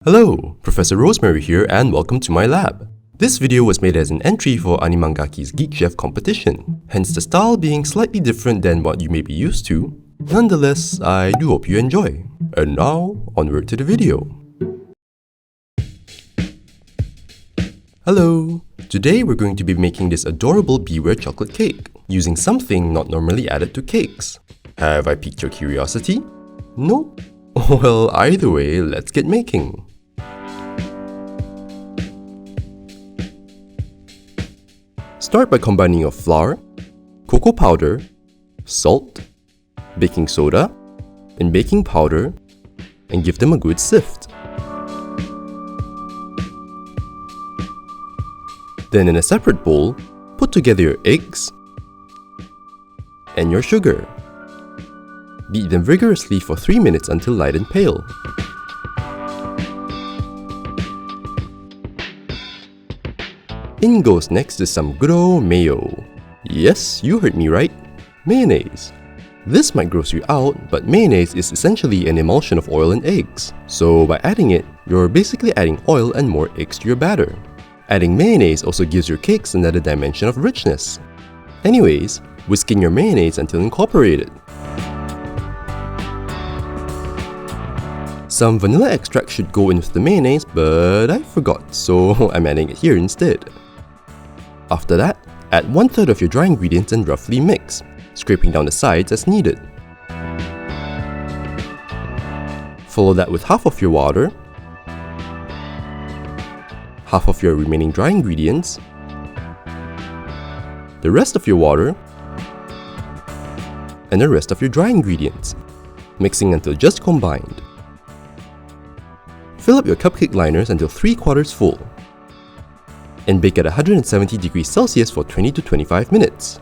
Hello, Professor Rosemary here and welcome to my lab. This video was made as an entry for Animangaki's Geek Chef competition, hence the style being slightly different than what you may be used to. Nonetheless, I do hope you enjoy. And now, onward to the video. Hello! Today we're going to be making this adorable BEWEAR chocolate cake, using something not normally added to cakes. Have I piqued your curiosity? Nope? Well, either way, let's get making. Start by combining your flour, cocoa powder, salt, baking soda, and baking powder, and give them a good sift. Then in a separate bowl, put together your eggs and your sugar. Beat them vigorously for 3 minutes until light and pale. In goes next is some good old mayo. Yes, you heard me right. Mayonnaise. This might gross you out, but mayonnaise is essentially an emulsion of oil and eggs. So by adding it, you're basically adding oil and more eggs to your batter. Adding mayonnaise also gives your cakes another dimension of richness. Anyways, whisk in your mayonnaise until incorporated. Some vanilla extract should go in with the mayonnaise, but I forgot, so I'm adding it here instead. After that, add 1/3 of your dry ingredients and roughly mix, scraping down the sides as needed. Follow that with half of your water, half of your remaining dry ingredients, the rest of your water, and the rest of your dry ingredients, mixing until just combined. Fill up your cupcake liners until 3/4 full and bake at 170 degrees Celsius for 20 to 25 minutes.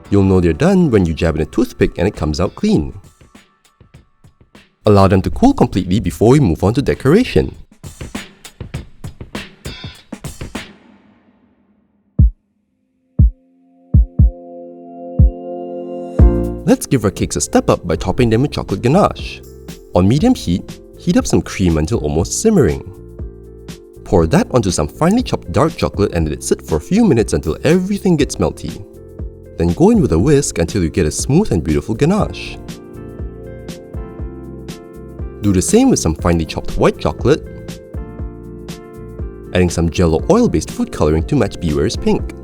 You'll know they're done when you jab in a toothpick and it comes out clean. Allow them to cool completely before we move on to decoration. Let's give our cakes a step up by topping them with chocolate ganache. On medium heat, heat up some cream until almost simmering. Pour that onto some finely chopped dark chocolate and let it sit for a few minutes until everything gets melty. Then go in with a whisk until you get a smooth and beautiful ganache. Do the same with some finely chopped white chocolate, adding some jello oil-based food coloring to match BEWEAR's pink.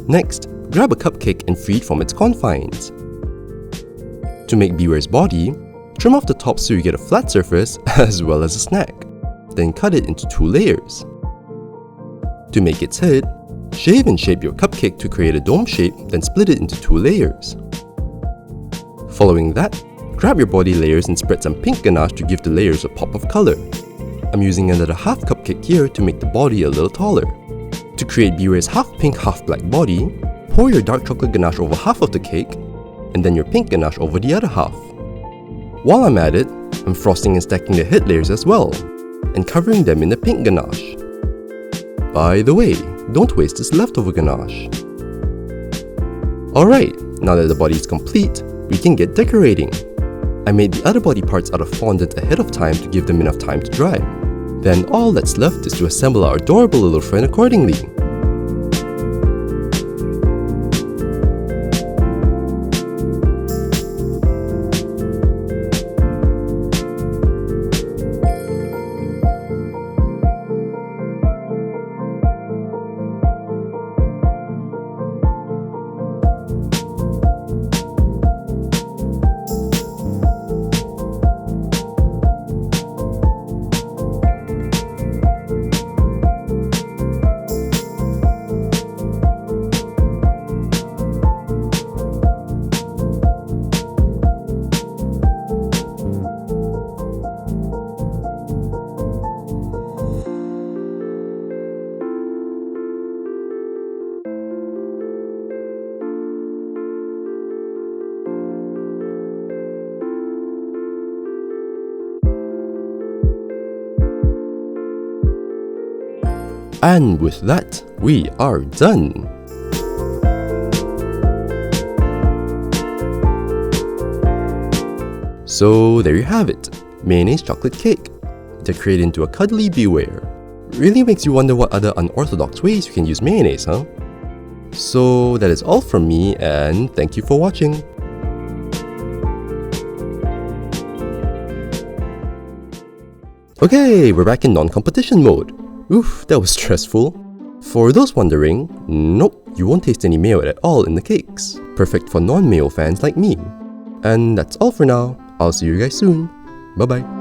Next, grab a cupcake and free it from its confines. To make BEWEAR's body, trim off the top so you get a flat surface as well as a snack. Then cut it into 2 layers. To make its head, shave and shape your cupcake to create a dome shape, then split it into 2 layers. Following that, grab your body layers and spread some pink ganache to give the layers a pop of color. I'm using another half cupcake here to make the body a little taller. To create BEWEAR's half pink, half black body, pour your dark chocolate ganache over half of the cake, and then your pink ganache over the other half. While I'm at it, I'm frosting and stacking the head layers as well, and covering them in the pink ganache. By the way, don't waste this leftover ganache. Alright, now that the body is complete, we can get decorating. I made the other body parts out of fondant ahead of time to give them enough time to dry. Then all that's left is to assemble our adorable little friend accordingly. And with that, we are done. So there you have it, mayonnaise chocolate cake, decorated into a cuddly BEWEAR. Really makes you wonder what other unorthodox ways you can use mayonnaise, huh? So that is all from me, and thank you for watching. Okay, we're back in non-competition mode. Oof, that was stressful. For those wondering, nope, you won't taste any mayo at all in the cakes. Perfect for non-mayo fans like me. And that's all for now. I'll see you guys soon. Bye bye.